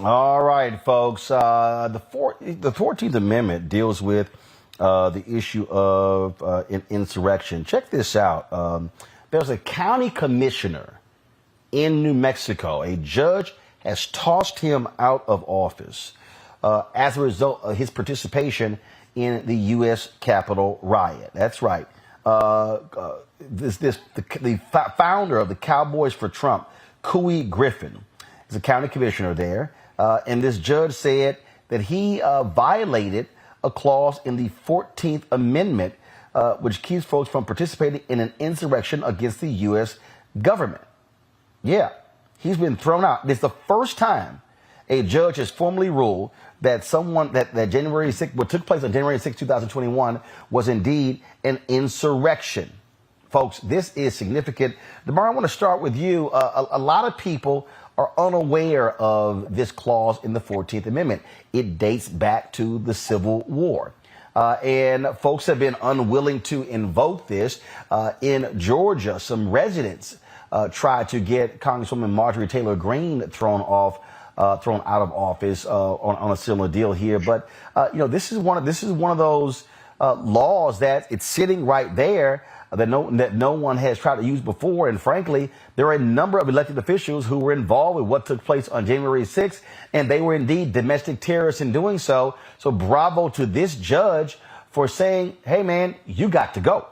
All right, folks. The 14th Amendment deals with the issue of insurrection. Check this out. There's a county commissioner in New Mexico. A judge has tossed him out of office as a result of his participation in the U.S. Capitol riot. That's right. The founder of the Cowboys for Trump, Couy Griffin, is a county commissioner there. And this judge said that he violated a clause in the 14th Amendment, which keeps folks from participating in an insurrection against the U.S. government. Yeah, he's been thrown out. This is the first time a judge has formally ruled that that January 6th, what took place on January 6, 2021, was indeed an insurrection. Folks, this is significant. DeMar, I want to start with you. A lot of people are unaware of this clause in the 14th Amendment. It dates back to the Civil War. And folks have been unwilling to invoke this. In Georgia, some residents tried to get Congresswoman Marjorie Taylor Greene thrown out of office on a similar deal here. But this is one of those laws that it's sitting right there that no one has tried to use before. And frankly, there are a number of elected officials who were involved with what took place on January 6th, and they were indeed domestic terrorists in doing so. So bravo to this judge for saying, hey, man, you got to go.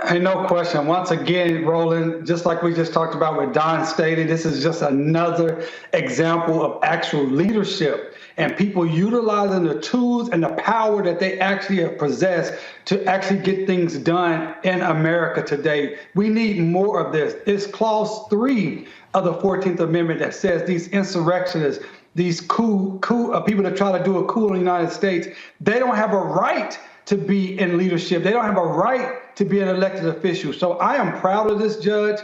Hey, no question. Once again, Roland, just like we just talked about with Don stated, this is just another example of actual leadership and people utilizing the tools and the power that they actually have possessed to actually get things done in America today. We need more of this. It's clause 3 of the 14th Amendment that says these insurrectionists, these people that try to do a coup in the United States, they don't have a right to be in leadership. They don't have a right to be an elected official. So I am proud of this judge.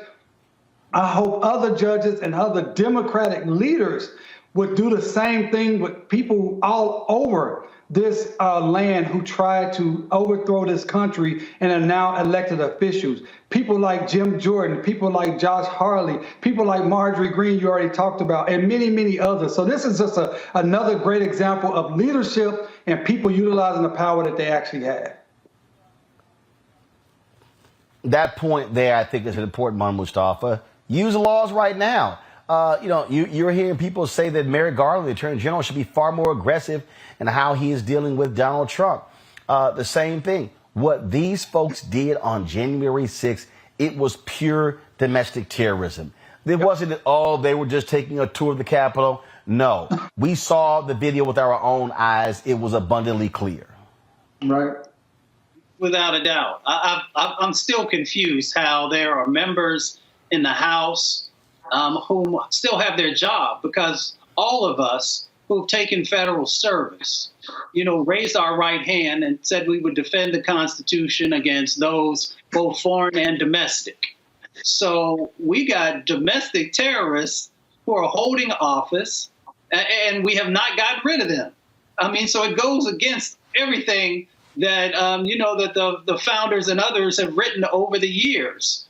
I hope other judges and other Democratic leaders would do the same thing with people all over this land who tried to overthrow this country and are now elected officials. People like Jim Jordan, people like Josh Hawley, people like Marjorie Greene you already talked about, and many, many others. So this is just another great example of leadership and people utilizing the power that they actually have. That point there, I think, is an important one, Mustafa. Use the laws right now. You're hearing people say that Merrick Garland, the Attorney General, should be far more aggressive in how he is dealing with Donald Trump. The same thing. What these folks did on January 6th, it was pure domestic terrorism. It wasn't, they were just taking a tour of the Capitol. No, we saw the video with our own eyes. It was abundantly clear. Right. Without a doubt. I'm still confused how there are members in the House who still have their job, because all of us who've taken federal service, raised our right hand and said we would defend the Constitution against those both foreign and domestic. So we got domestic terrorists who are holding office, and we have not gotten rid of them. I mean, so it goes against everything that, that the founders and others have written over the years.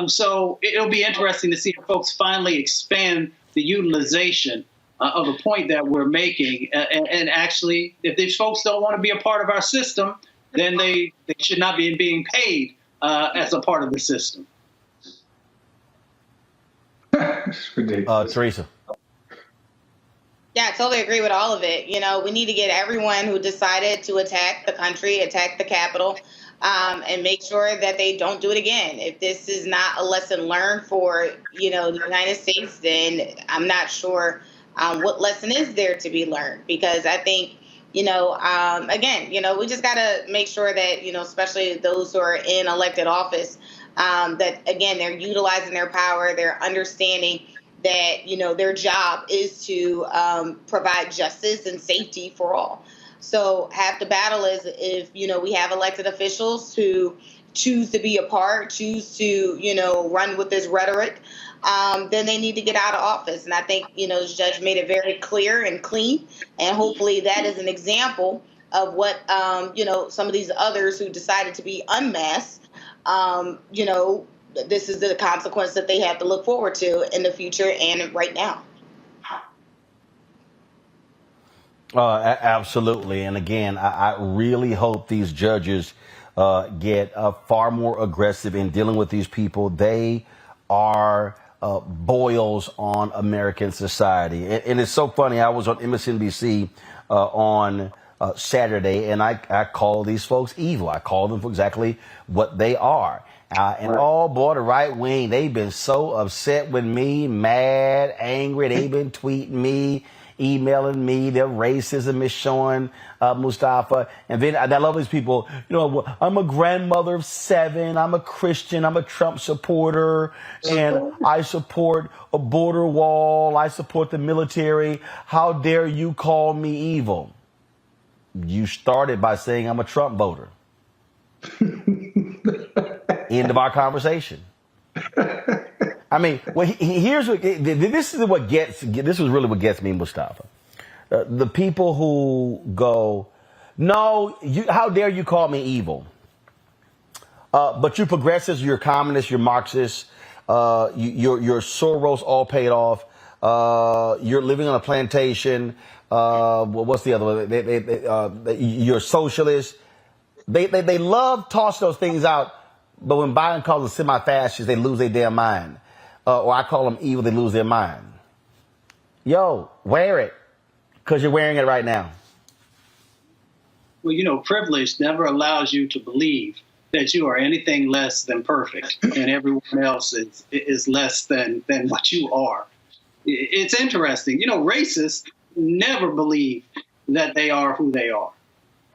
So it'll be interesting to see if folks finally expand the utilization of the point that we're making. And actually, if these folks don't want to be a part of our system, then they should not be being paid as a part of the system. It's ridiculous. Teresa. Yeah, I totally agree with all of it. We need to get everyone who decided to attack the country, attack the Capitol, and make sure that they don't do it again. If this is not a lesson learned for, the United States, then I'm not sure what lesson is there to be learned. Because I think, again, we just got to make sure that, especially those who are in elected office, that, again, they're utilizing their power, they're understanding that, their job is to provide justice and safety for all. So half the battle is if, we have elected officials who choose to be a part, choose to, run with this rhetoric, then they need to get out of office. And I think, the judge made it very clear and clean. And hopefully that is an example of what, some of these others who decided to be unmasked, this is the consequence that they have to look forward to in the future and right now. Absolutely. And again, I really hope these judges get far more aggressive in dealing with these people. They are boils on American society. And it's so funny. I was on MSNBC on Saturday, and I call these folks evil. I call them for exactly what they are. And oh boy, the right wing, they've been so upset with me, mad, angry. They've been tweeting me, emailing me. Their racism is showing, Mustafa. And then I love these people. You know, I'm a grandmother of 7. I'm a Christian. I'm a Trump supporter. And I support a border wall. I support the military. How dare you call me evil? You started by saying I'm a Trump voter. End of our conversation. I mean, well, here's what this was really what gets me, Mustafa. The people who go, no, how dare you call me evil? But you progressives, you're communists, you're Marxists, you're Soros all paid off. You're living on a plantation. What's the other one? You're socialist. They love tossing those things out. But when Biden calls them semi-fascists, they lose their damn mind. Or I call them evil, they lose their mind. Yo, wear it. Because you're wearing it right now. Well, you know, privilege never allows you to believe that you are anything less than perfect and everyone else is less than what you are. It's interesting. You know, racists never believe that they are who they are.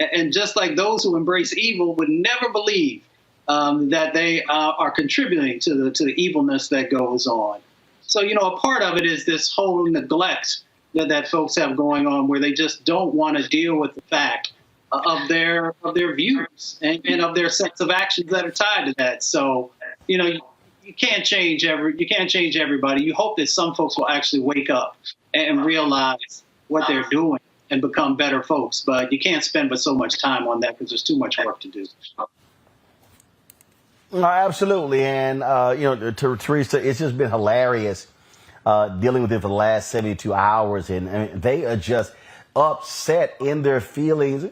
And just like those who embrace evil would never believe that they are contributing to the evilness that goes on. So, you know, a part of it is this whole neglect that folks have going on, where they just don't want to deal with the fact of their views and of their sets of actions that are tied to that. So, you know, you can't change everybody. You hope that some folks will actually wake up and realize what they're doing and become better folks. But you can't spend but so much time on that because there's too much work to do. No, absolutely. And, you know, to Teresa, it's just been hilarious dealing with it for the last 72 hours. And they are just upset in their feelings.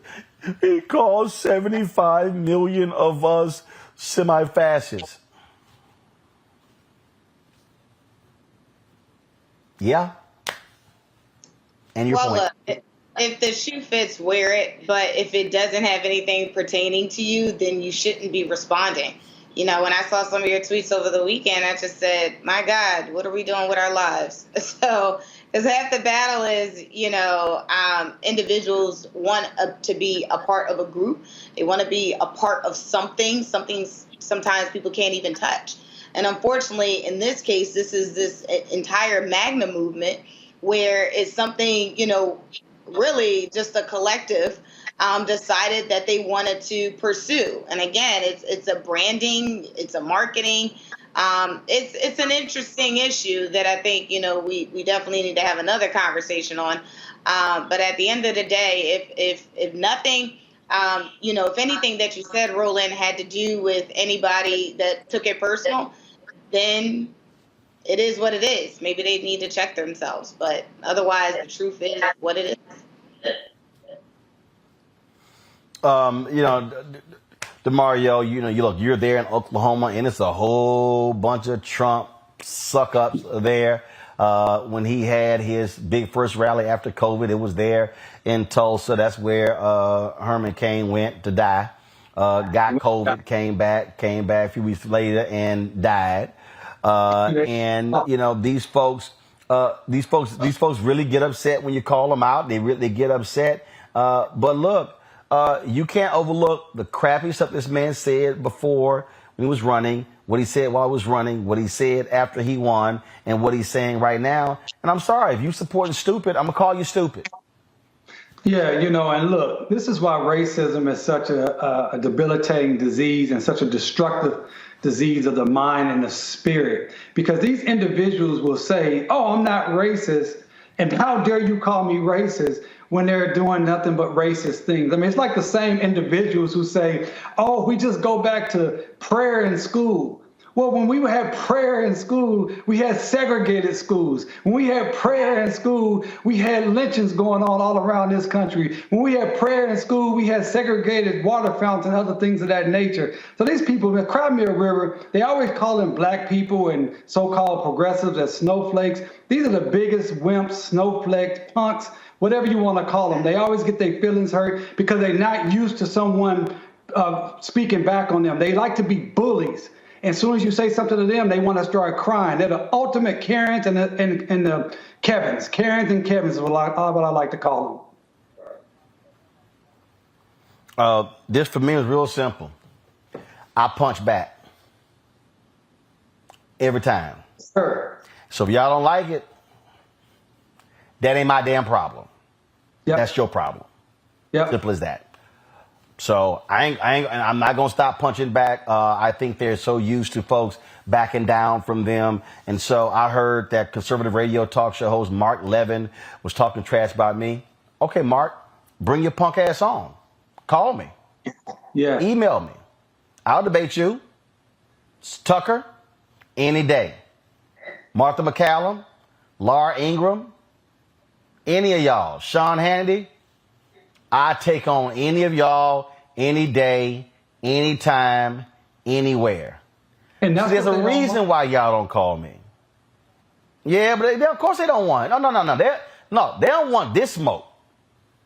He calls 75 million of us semi-fascists. Yeah. And your point. Look, if the shoe fits, wear it. But if it doesn't have anything pertaining to you, then you shouldn't be responding. You know, when I saw some of your tweets over the weekend, I just said, my God, what are we doing with our lives? So, because half the battle is, you know, individuals want to be a part of a group. They want to be a part of something sometimes people can't even touch. And unfortunately, in this case, this is this entire MAGA movement where it's something, you know, really just a collective decided that they wanted to pursue. And again, it's a branding, it's a marketing. It's an interesting issue that I think, you know, we definitely need to have another conversation on. But at the end of the day, if nothing, you know, if anything that you said, Roland, had to do with anybody that took it personal, then it is what it is. Maybe they need to check themselves. But otherwise, the truth is what it is. You know, DeMario, you know, you're there in Oklahoma, and it's a whole bunch of Trump suck-ups there. When he had his big first rally after COVID, it was there in Tulsa. That's where Herman Cain went to die. Got COVID, came back a few weeks later and died. And you know, these folks really get upset when you call them out. They get upset. But look. You can't overlook the crappy stuff this man said before when he was running, what he said while he was running, what he said after he won, and what he's saying right now. And I'm sorry, if you supporting stupid, I'm going to call you stupid. Yeah, you know, and look, this is why racism is such a debilitating disease and such a destructive disease of the mind and the spirit. Because these individuals will say, oh, I'm not racist, and how dare you call me racist, when they're doing nothing but racist things. I mean, it's like the same individuals who say, oh, we just go back to prayer in school, Well, when we had prayer in school, we had segregated schools. When we had prayer in school, we had lynchings going on all around this country. When we had prayer in school, we had segregated water fountains and other things of that nature. So these people, the Crimea River, they always call them black people and so-called progressives as snowflakes. These are the biggest wimps, snowflakes, punks, whatever you want to call them. They always get their feelings hurt because they're not used to someone speaking back on them. They like to be bullies. And as soon as you say something to them, they want to start crying. They're the ultimate Karens and the Kevins. Karens and Kevins is what I like to call them. This for me is real simple. I punch back every time. Sure. So if y'all don't like it, that ain't my damn problem. Yep. That's your problem. Yep. Simple as that. So I'm not gonna stop punching back. I think they're so used to folks backing down from them, and so I heard that conservative radio talk show host Mark Levin was talking trash about me. Okay, Mark, bring your punk ass on. Call me. Yeah. Email me. I'll debate you. Tucker, any day. Martha McCallum, Laura Ingraham, any of y'all. Sean Hannity. I take on any of y'all, any day, anytime, anywhere. And so there's a reason why y'all don't call me. Yeah, but they, of course they don't want it. No. They don't want this smoke.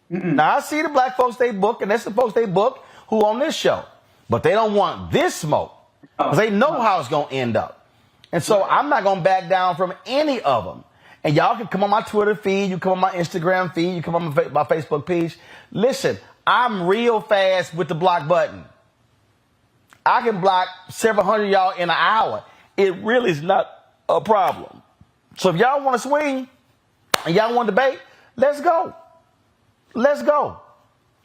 Now, I see the black folks they book, and that's the folks they book who on this show. But they don't want this smoke because they know how it's going to end up. And so I'm not going to back down from any of them. And y'all can come on my Twitter feed, you come on my Instagram feed, you come on my Facebook page. Listen, I'm real fast with the block button. I can block several hundred y'all in an hour. It really is not a problem. So if y'all want to swing and y'all want to debate, let's go. Let's go.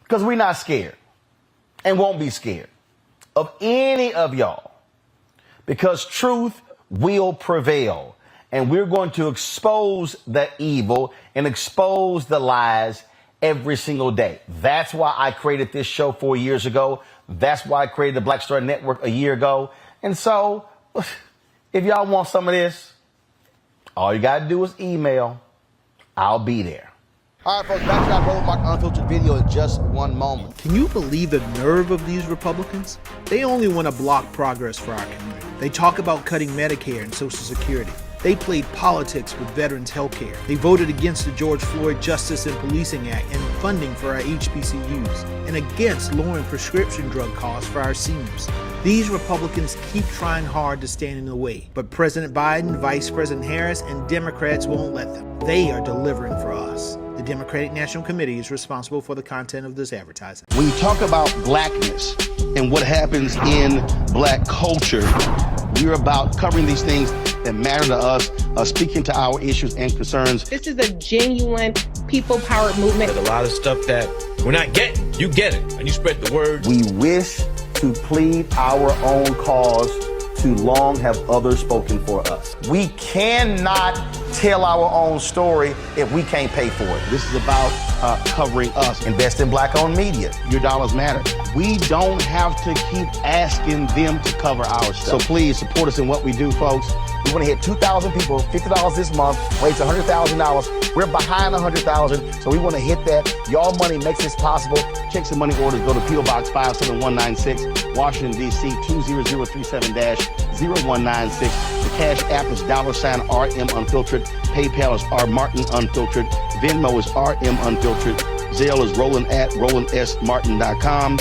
Because we're not scared and won't be scared of any of y'all. Because truth will prevail. And we're going to expose the evil and expose the lies every single day. That's why I created this show 4 years ago. That's why I created the Black Star Network a year ago. And so if y'all want some of this, all you got to do is email. I'll be there. All right, folks, back to that Roland Martin Unfiltered video in just one moment. Can you believe the nerve of these Republicans? They only want to block progress for our community. They talk about cutting Medicare and Social Security. They played politics with veterans' health care. They voted against the George Floyd Justice and Policing Act and funding for our HBCUs, and against lowering prescription drug costs for our seniors. These Republicans keep trying hard to stand in the way, but President Biden, Vice President Harris, and Democrats won't let them. They are delivering for us. The Democratic National Committee is responsible for the content of this advertising. When you talk about blackness and what happens in black culture, we're about covering these things that matter to us, speaking to our issues and concerns. This is a genuine people-powered movement. There's a lot of stuff that we're not getting. You get it, and you spread the word. We wish to plead our own cause. Too long have others spoken for us. We cannot tell our own story if we can't pay for it. This is about covering us. Invest in black-owned media. Your dollars matter. We don't have to keep asking them to cover our stuff. So please support us in what we do, folks. We want to hit 2,000 people, $50 this month, raise $100,000. We're behind 100,000, so we want to hit that. Y'all money makes this possible. Check some money orders. Go to P.O. Box 57196, Washington, D.C. 20037-0196. The Cash App is $RM Unfiltered. PayPal is RMartin Unfiltered. Venmo is RM Unfiltered. Zelle is Roland at RolandSMartin.com.